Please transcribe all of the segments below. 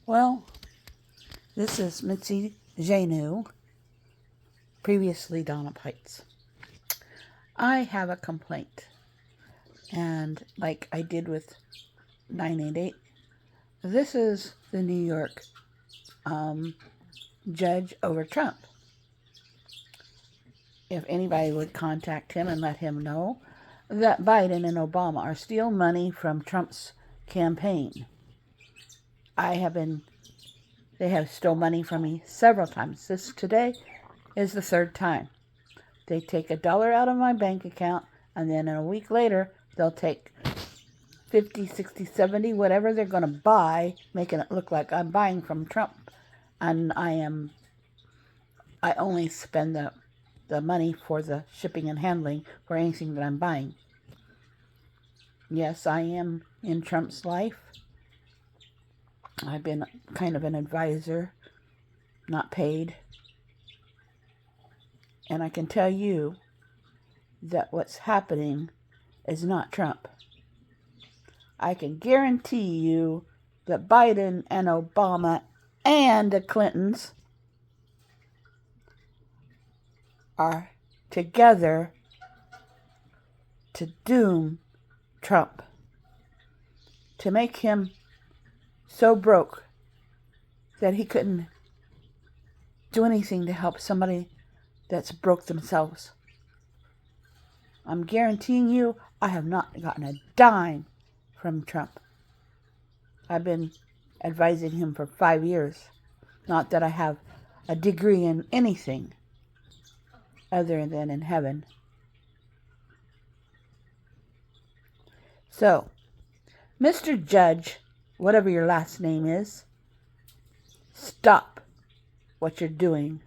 Well, this is Mitzi Janu, previously Donna Pites. I have a complaint, and like I did with 988, this is the New York judge over Trump. If anybody would contact him and let him know that Biden and Obama are stealing money from Trump's campaign. They have stole money from me several times. Today is the third time. They take $1 out of my bank account, and then a week later, they'll take 50, 60, 70, whatever they're going to buy, making it look like I'm buying from Trump. And I only spend the money for the shipping and handling for anything that I'm buying. Yes, I am in Trump's life. I've been kind of an advisor, not paid. And I can tell you that what's happening is not Trump. I can guarantee you that Biden and Obama and the Clintons are together to doom Trump, to make him so broke that he couldn't do anything to help somebody that's broke themselves. I'm guaranteeing you, I have not gotten a dime from Trump. I've been advising him for 5 years. Not that I have a degree in anything other than in heaven. So, Mr. Judge, whatever your last name is, stop what you're doing.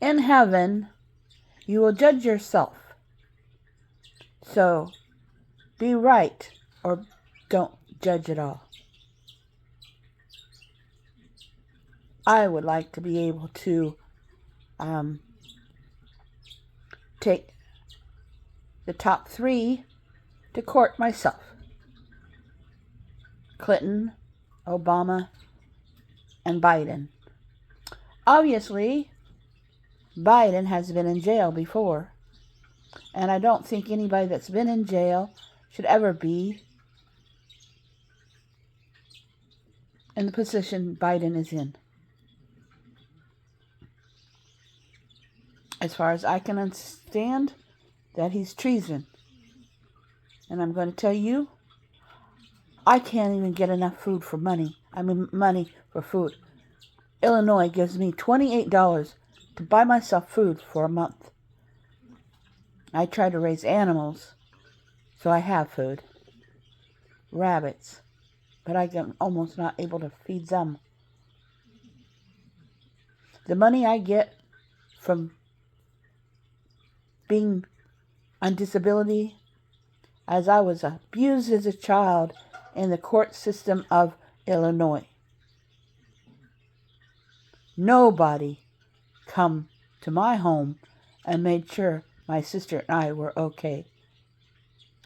In heaven, you will judge yourself. So, be right or don't judge at all. I would like to be able to take the top 3 to court myself. Clinton, Obama, and Biden. Obviously, Biden has been in jail before, and I don't think anybody that's been in jail should ever be in the position Biden is in. As far as I can understand, that he's treason. And I'm going to tell you, I can't even get enough food for money. Money for food. Illinois gives me $28 to buy myself food for a month. I try to raise animals, so I have food. Rabbits. But I am almost not able to feed them. The money I get from being on disability, as I was abused as a child in the court system of Illinois. Nobody come to my home and made sure my sister and I were okay.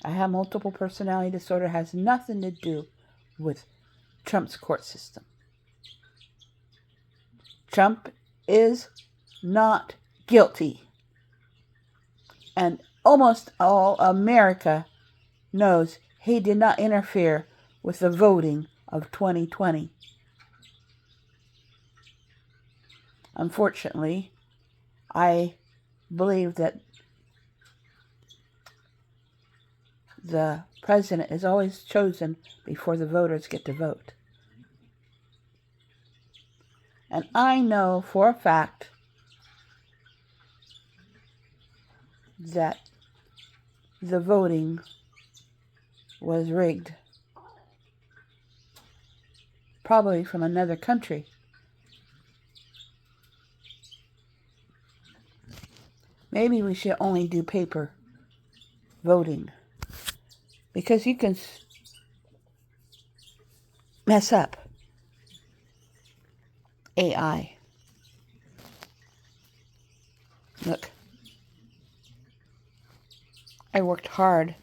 I have multiple personality disorder. It has nothing to do with Trump's court system. Trump is not guilty. And almost all America knows he did not interfere with the voting of 2020. Unfortunately, I believe that the president is always chosen before the voters get to vote. And I know for a fact that the voting was rigged. Probably from another country. Maybe we should only do paper voting. Because you can mess up AI. Look. I worked hard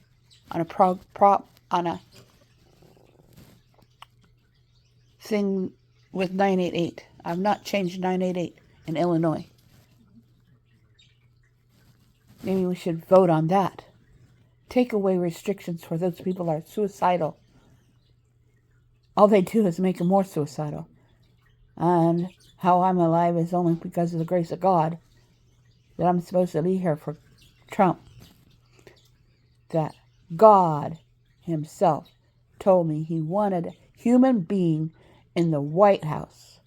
on a thing with 988. I've not changed 988 in Illinois. Maybe we should vote on that. Take away restrictions for those people who are suicidal. All they do is make them more suicidal. And how I'm alive is only because of the grace of God, that I'm supposed to be here for Trump. That God himself told me he wanted a human being in the White House,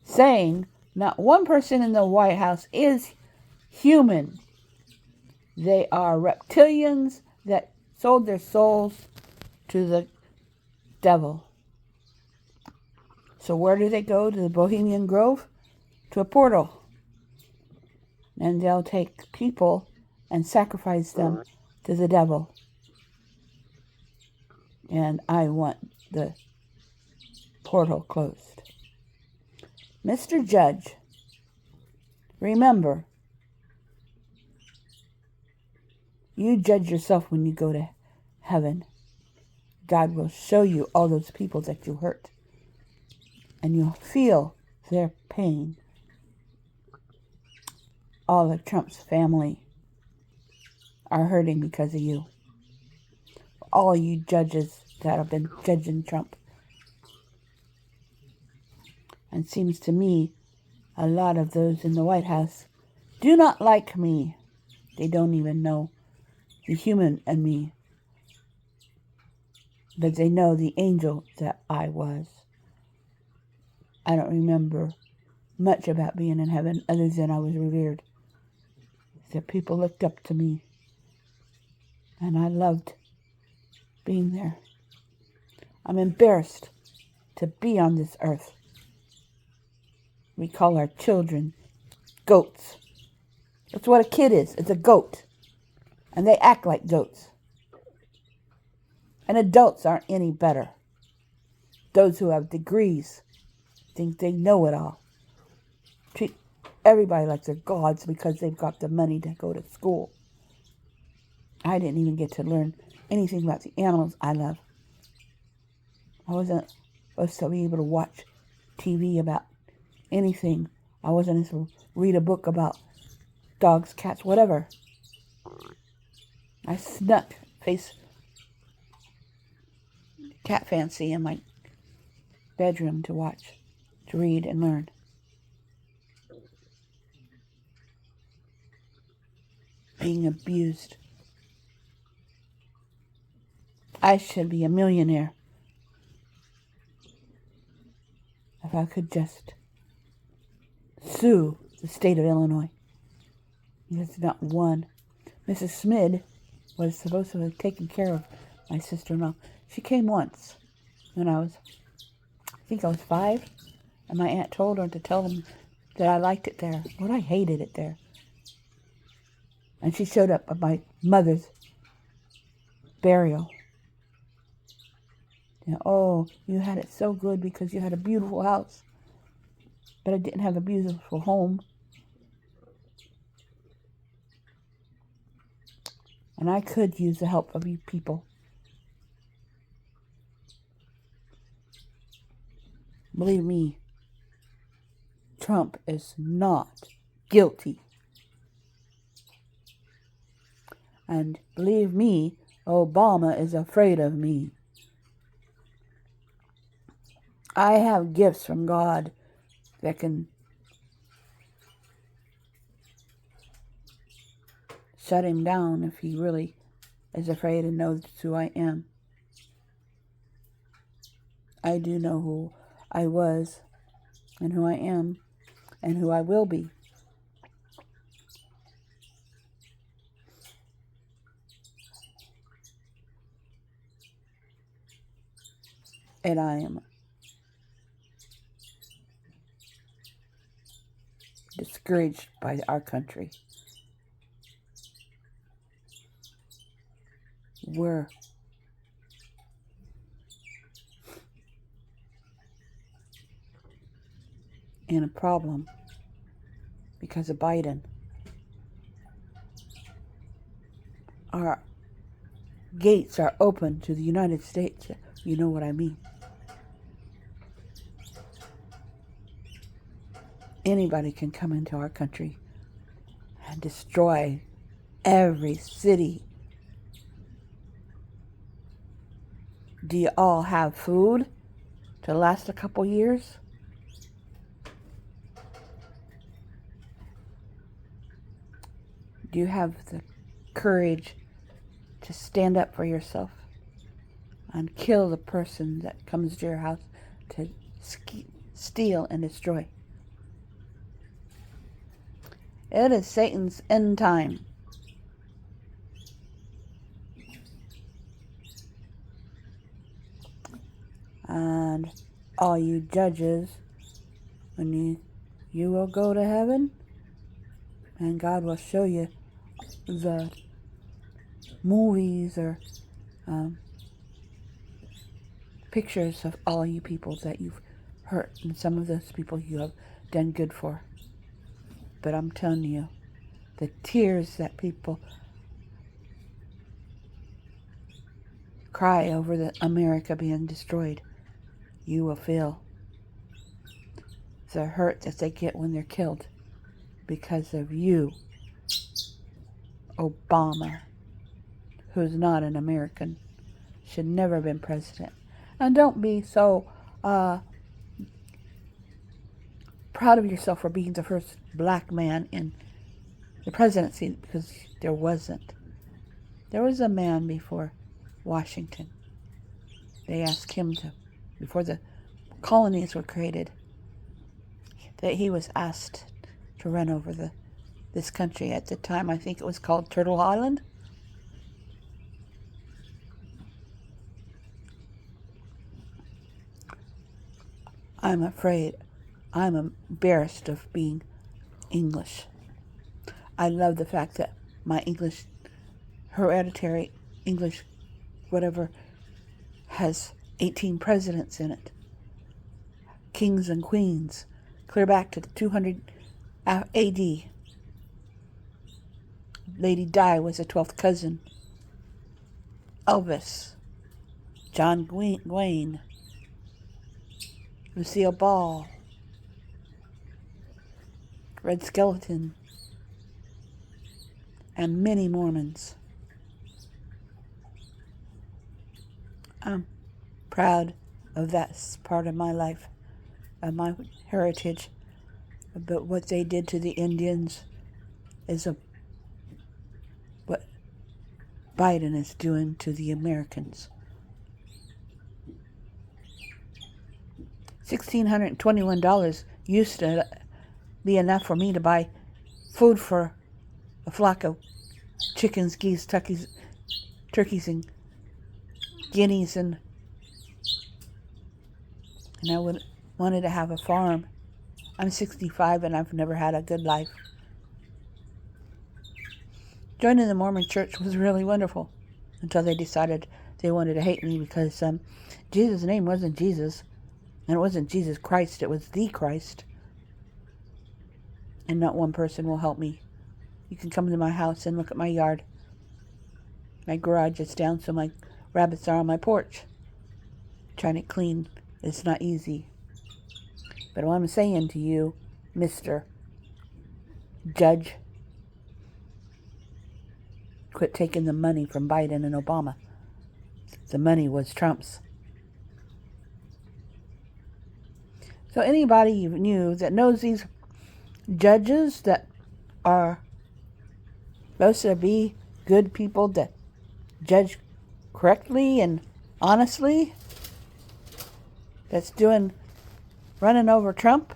saying not one person in the White House is human. They are reptilians that sold their souls to the devil. So where do they go? To the Bohemian Grove? To a portal. And they'll take people and sacrifice them to the devil. And I want the portal closed. Mr. Judge, remember, you judge yourself when you go to heaven. God will show you all those people that you hurt. And you'll feel their pain. All of Trump's family are hurting because of you. All you judges that have been judging Trump. And it seems to me a lot of those in the White House do not like me. They don't even know the human in me. But they know the angel that I was. I don't remember much about being in heaven other than I was revered. That people looked up to me. And I loved being there. I'm embarrassed to be on this earth. We call our children goats. That's what a kid is. It's a goat. And they act like goats. And adults aren't any better. Those who have degrees think they know it all. Treat everybody like they're gods because they've got the money to go to school. I didn't even get to learn anything about the animals I love. I wasn't supposed to be able to watch TV about anything. I wasn't supposed to read a book about dogs, cats, whatever. I snuck face cat fancy in my bedroom to watch, to read and learn. Being abused. I should be a millionaire if I could just sue the state of Illinois. There's not one. Mrs. Smid was supposed to have taken care of my sister-in-law. She came once when I think I was 5, and my aunt told her to tell them that I liked it there, but I hated it there. And she showed up at my mother's burial. You know, oh, you had it so good because you had a beautiful house, but I didn't have a beautiful home. And I could use the help of you people. Believe me, Trump is not guilty. And believe me, Obama is afraid of me. I have gifts from God that can shut him down if he really is afraid and knows who I am. I do know who I was and who I am and who I will be. And I am discouraged by our country. We're in a problem because of Biden. Our gates are open to the United States. You know what I mean. Anybody can come into our country and destroy every city. Do you all have food to last a couple years? Do you have the courage to stand up for yourself and kill the person that comes to your house to steal and destroy? It is Satan's end time. And all you judges, when you will go to heaven, and God will show you the movies or pictures of all you people that you've hurt, and some of those people you have done good for. But I'm telling you, the tears that people cry over the America being destroyed, you will feel the hurt that they get when they're killed because of you, Obama, who's not an American, should never have been president. And don't be so proud of yourself for being the first black man in the presidency, because there wasn't. There was a man before Washington. They asked him to, before the colonies were created, that he was asked to run over this country. At the time, I think it was called Turtle Island. I'm afraid, I'm embarrassed of being English. I love the fact that my English, hereditary English, whatever, has 18 presidents in it. Kings and queens, clear back to 200 A.D. Lady Di was a 12th cousin. Elvis, John Wayne, Lucille Ball, Red Skeleton, and many Mormons. I'm proud of that part of my life, of my heritage. But what they did to the Indians is what Biden is doing to the Americans. $1,621 used to be enough for me to buy food for a flock of chickens, geese, turkeys, and guineas, and I wanted to have a farm. I'm 65 and I've never had a good life. Joining the Mormon church was really wonderful until they decided they wanted to hate me because Jesus' name wasn't Jesus, and it wasn't Jesus Christ, it was the Christ. And not one person will help me. You can come to my house and look at my yard. My garage is down, so my rabbits are on my porch. Trying to clean is not easy. But what I'm saying to you, Mr. Judge, quit taking the money from Biden and Obama. The money was Trump's. So anybody you knew that knows these judges that are supposed to be good people that judge correctly and honestly, that's running over Trump,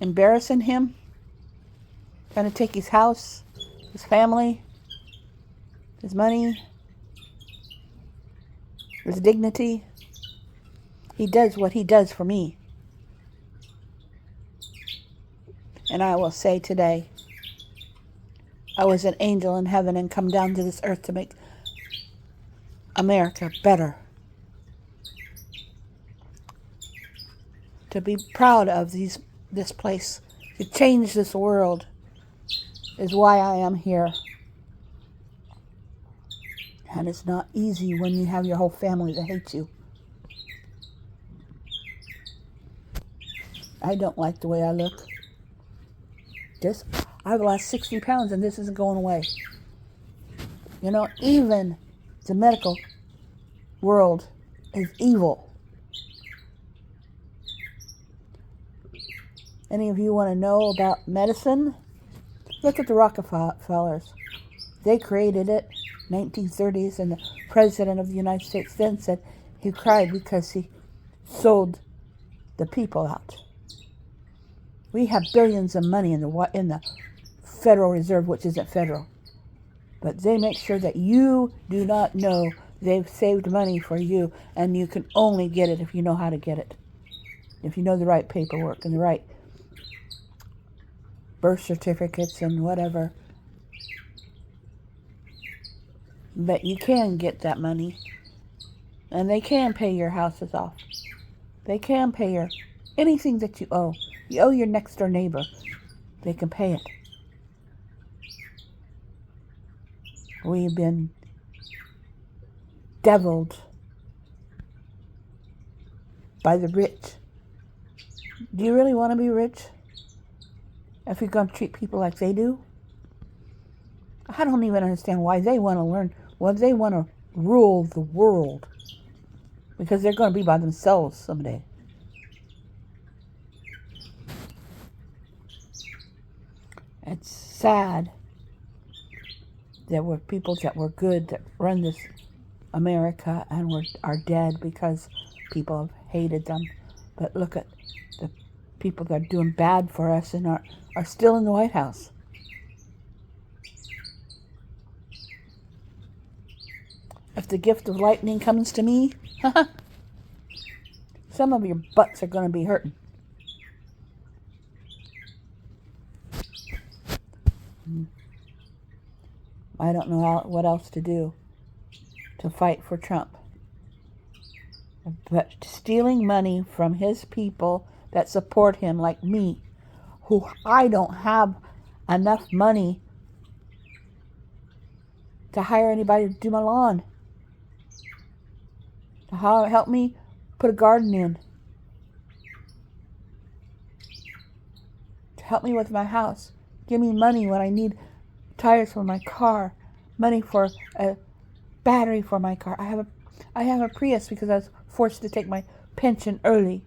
embarrassing him, trying to take his house, his family, his money, his dignity. He does what he does for me. And I will say today, I was an angel in heaven and come down to this earth to make America better. To be proud of this place, to change this world is why I am here. And it's not easy when you have your whole family that hates you. I don't like the way I look. I've lost 60 pounds and this isn't going away. You know, even the medical world is evil. Any of you want to know about medicine? Look at the Rockefellers. They created it, 1930s, and the President of the United States then said he cried because he sold the people out. We have billions of money in the Federal Reserve, which isn't federal. But they make sure that you do not know they've saved money for you, and you can only get it if you know how to get it. If you know the right paperwork and the right birth certificates and whatever. But you can get that money, and they can pay your houses off. They can pay anything that you owe. You owe your next door neighbor. They can pay it. We've been deviled by the rich. Do you really want to be rich if you're going to treat people like they do? I don't even understand why they want to learn, why they want to rule the world. Because they're going to be by themselves someday. It's sad there were people that were good that run this America and are dead because people have hated them. But look at the people that are doing bad for us and are still in the White House. If the gift of lightning comes to me, some of your butts are going to be hurting. I don't know what else to do to fight for Trump. But stealing money from his people that support him, like me, who I don't have enough money to hire anybody to do my lawn, to help me put a garden in, to help me with my house, give me money when I need tires for my car, money for a battery for my car. I have a Prius because I was forced to take my pension early.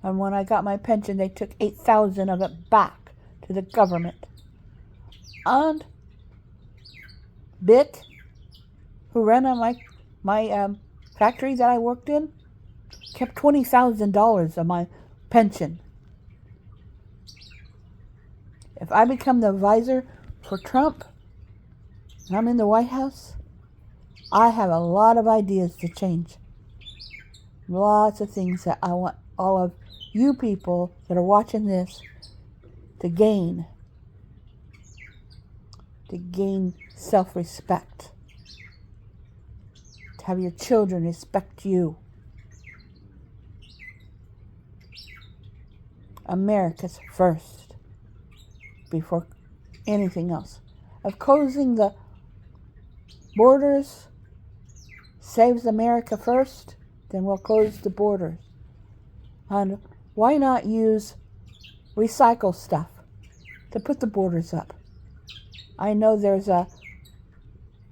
And when I got my pension, they took $8,000 of it back to the government. And Bick, who ran on my factory that I worked in, kept $20,000 of my pension. If I become the advisor for Trump, and I'm in the White House, I have a lot of ideas to change. Lots of things that I want all of you people that are watching this to gain. To gain self-respect. To have your children respect you. America's first before anything else. If closing the borders saves America first, then we'll close the borders. And why not use recycle stuff to put the borders up? I know there's a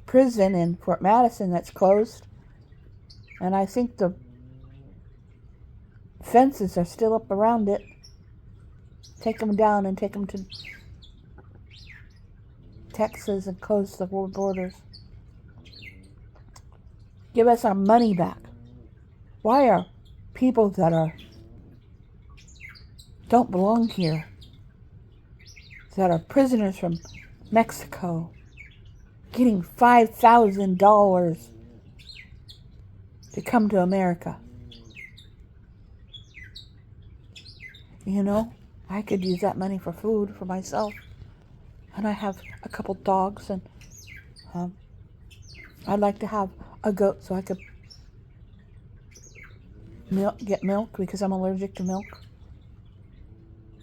prison in Fort Madison that's closed, and I think the fences are still up around it. Take them down and take them to Texas and close the world borders. Give us our money back. Why are people that don't belong here, that are prisoners from Mexico, getting $5,000 to come to America? You know, I could use that money for food for myself. And I have a couple dogs, and I'd like to have a goat so I could get milk because I'm allergic to milk.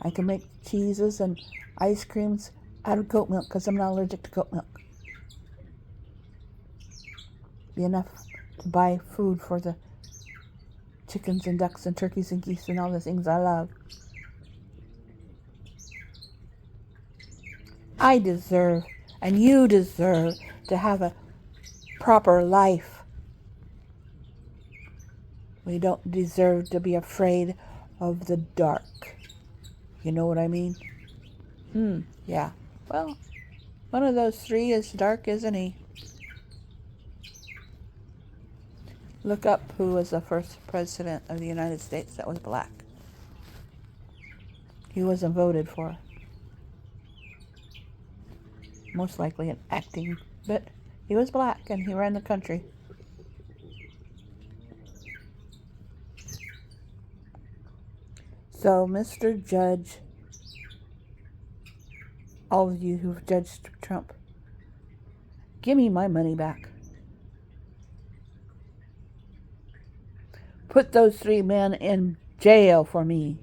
I can make cheeses and ice creams out of goat milk because I'm not allergic to goat milk. Be enough to buy food for the chickens and ducks and turkeys and geese and all the things I love. I deserve, and you deserve, to have a proper life. We don't deserve to be afraid of the dark. You know what I mean? Yeah. Well, one of those three is dark, isn't he? Look up who was the first president of the United States that was black. He wasn't voted for. Most likely an acting, but he was black and he ran the country. So, Mr. Judge, all of you who've judged Trump, give me my money back. Put those three men in jail for me.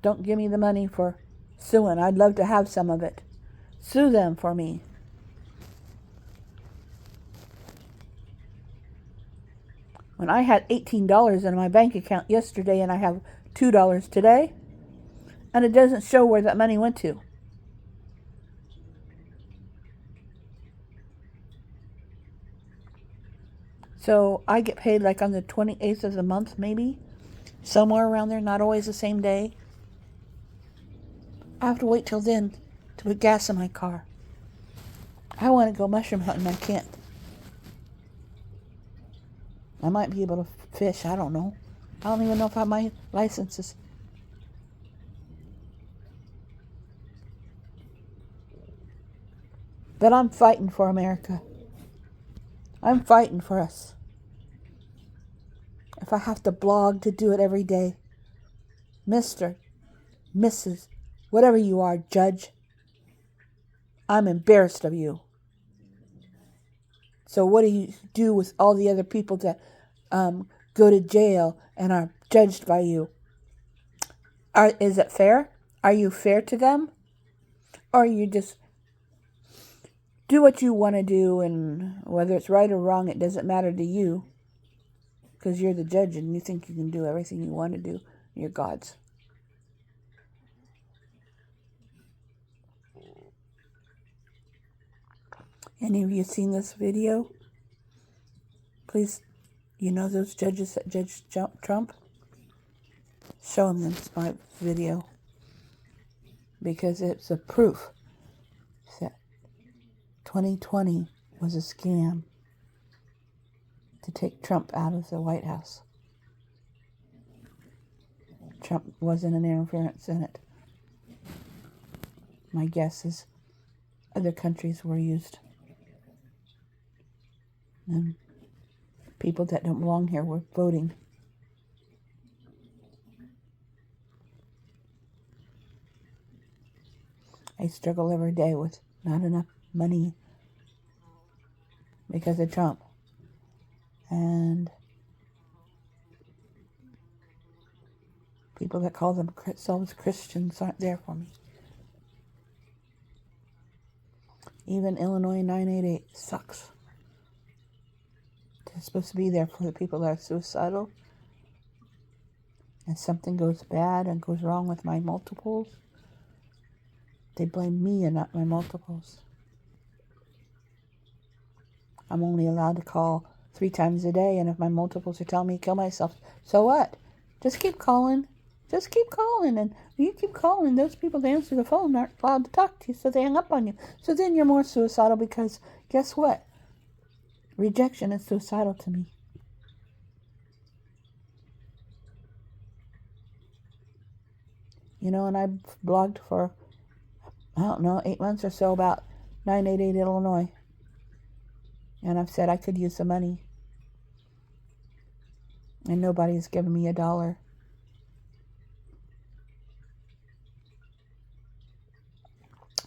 Don't give me the money for suing. I'd love to have some of it. Sue them for me. When I had $18 in my bank account yesterday and I have $2 today, and it doesn't show where that money went to. So I get paid like on the 28th of the month, maybe. Somewhere around there, not always the same day. I have to wait till then to put gas in my car. I want to go mushroom hunting. I can't. I might be able to fish. I don't know. I don't even know if I have my licenses. But I'm fighting for America. I'm fighting for us. If I have to blog to do it every day. Mr., Mrs., whatever you are, Judge, I'm embarrassed of you. So what do you do with all the other people that go to jail and are judged by you? Is it fair? Are you fair to them? Or you just do what you want to do, and whether it's right or wrong, it doesn't matter to you, because you're the judge and you think you can do everything you want to do. You're God's. Any of you seen this video? Please, you know those judges that judged Trump? Show them my video, because it's a proof that 2020 was a scam to take Trump out of the White House. Trump wasn't an interference in it. My guess is other countries were used. And people that don't belong here were voting. I struggle every day with not enough money because of Trump. And people that call themselves Christians aren't there for me. Even Illinois 988 sucks. They're supposed to be there for the people that are suicidal. And something goes bad and goes wrong with my multiples, they blame me and not my multiples. I'm only allowed to call 3 times a day, and if my multiples are telling me to kill myself, so what? Just keep calling. Just keep calling. And when you keep calling, those people that answer the phone aren't allowed to talk to you, so they hang up on you. So then you're more suicidal, because guess what? Rejection is suicidal to me. You know, and I've blogged for, 8 months or so about 988 Illinois. And I've said I could use the money. And nobody's given me $1.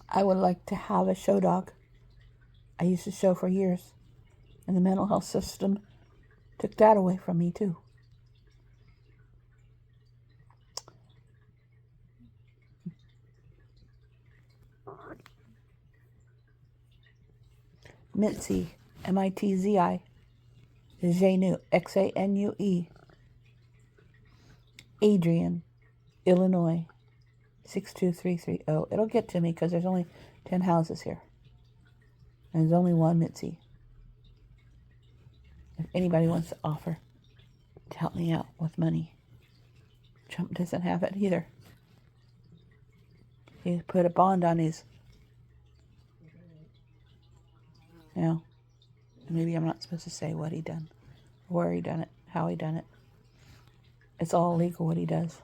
I would like to have a show dog. I used to show for years. And the mental health system took that away from me too. Mitzi, Mitzi. Xanue, Xanue, Adrian, Illinois, 62330. It'll get to me because there's only 10 houses here. And there's only one Mitzi. If anybody wants to offer to help me out with money. Trump doesn't have it either. He put a bond on his, maybe I'm not supposed to say what he done, where he done it, how he done it. It's all legal what he does.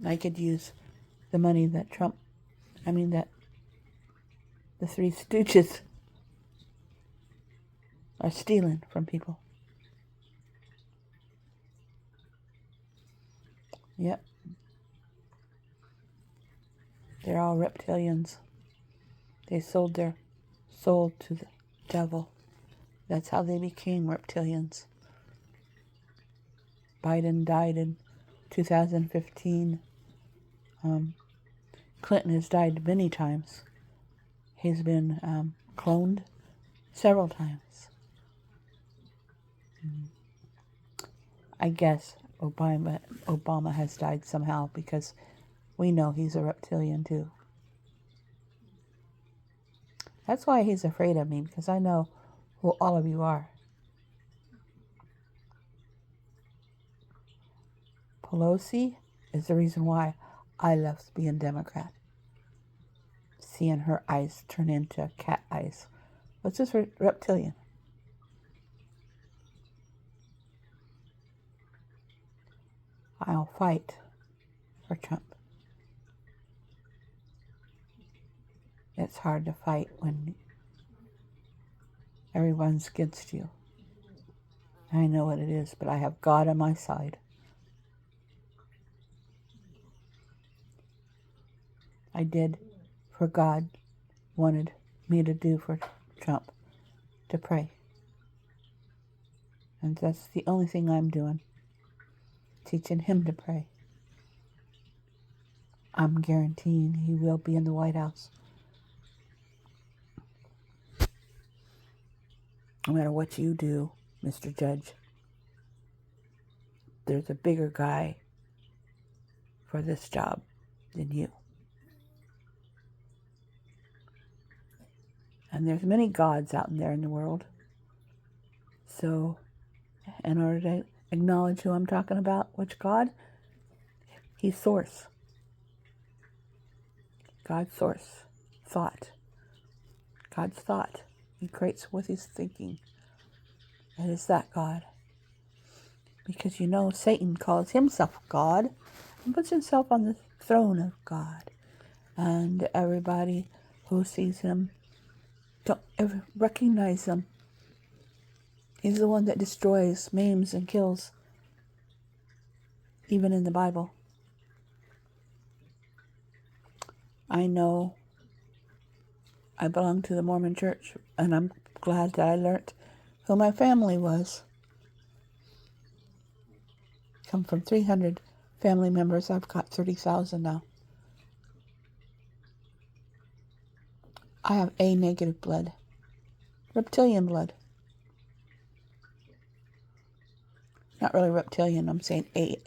I could use the money that that the Three Stooges are stealing from people. Yep. They're all reptilians. They sold their soul to the devil. That's how they became reptilians. Biden died in 2015. Clinton has died many times. He's been cloned several times. I guess Obama has died somehow because we know he's a reptilian too. That's why he's afraid of me, because I know who all of you are. Pelosi is the reason why I left being Democrat. Seeing her eyes turn into cat eyes. What's this reptilian? I'll fight for Trump. It's hard to fight when everyone's against you. I know what it is, but I have God on my side. I did for God wanted me to do for Trump, to pray. And that's the only thing I'm doing, teaching him to pray. I'm guaranteeing he will be in the White House. No matter what you do, Mr. Judge, there's a bigger guy for this job than you. And there's many gods out there in the world. So, in order to acknowledge who I'm talking about, which God, he's source. God's source. Thought. God's thought. He creates with his thinking. It is that God. Because Satan calls himself God and puts himself on the throne of God. And everybody who sees him don't ever recognize him. He's the one that destroys, maims, and kills. Even in the Bible. I know I belong to the Mormon church, and I'm glad that I learned who my family was. Come from 300 family members. I've got 30,000 now. I have A negative blood. Reptilian blood. Not really reptilian, I'm saying A.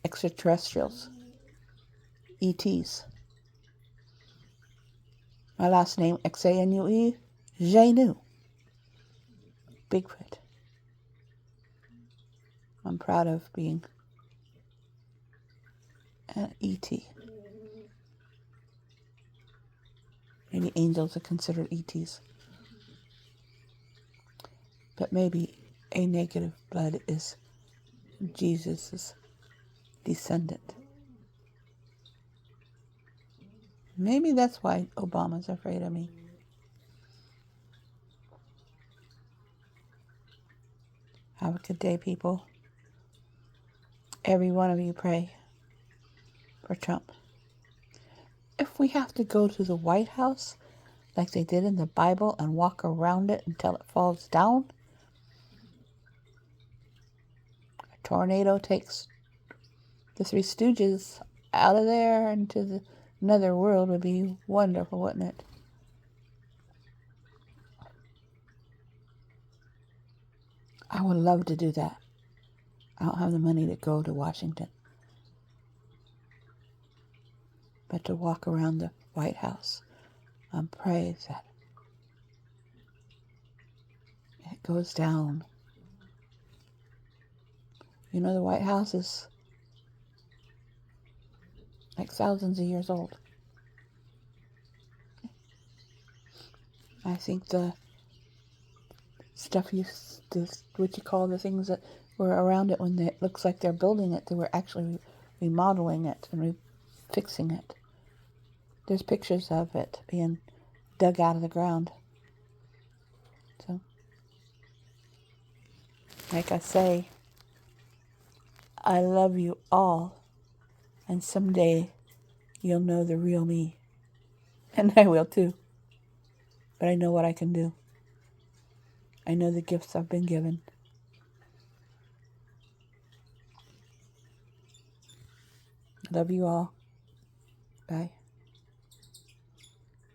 Extraterrestrials. ETs. My last name, Xanue, Xanue. Bigfoot. I'm proud of being an ET. Maybe angels are considered ETs. But maybe A negative blood is Jesus' descendant. Maybe that's why Obama's afraid of me. Have a good day, people. Every one of you pray for Trump. If we have to go to the White House, like they did in the Bible, and walk around it until it falls down, a tornado takes the Three Stooges out of there into the nether world, would be wonderful, wouldn't it? I would love to do that. I don't have the money to go to Washington. But to walk around the White House and pray that it goes down. You know, the White House is like thousands of years old. I think the stuff what you call the things that were around it when it looks like they're building it, they were actually remodeling it and fixing it. There's pictures of it being dug out of the ground. So, like I say, I love you all, and someday you'll know the real me. And I will too. But I know what I can do. I know the gifts I've been given. Love you all. Bye.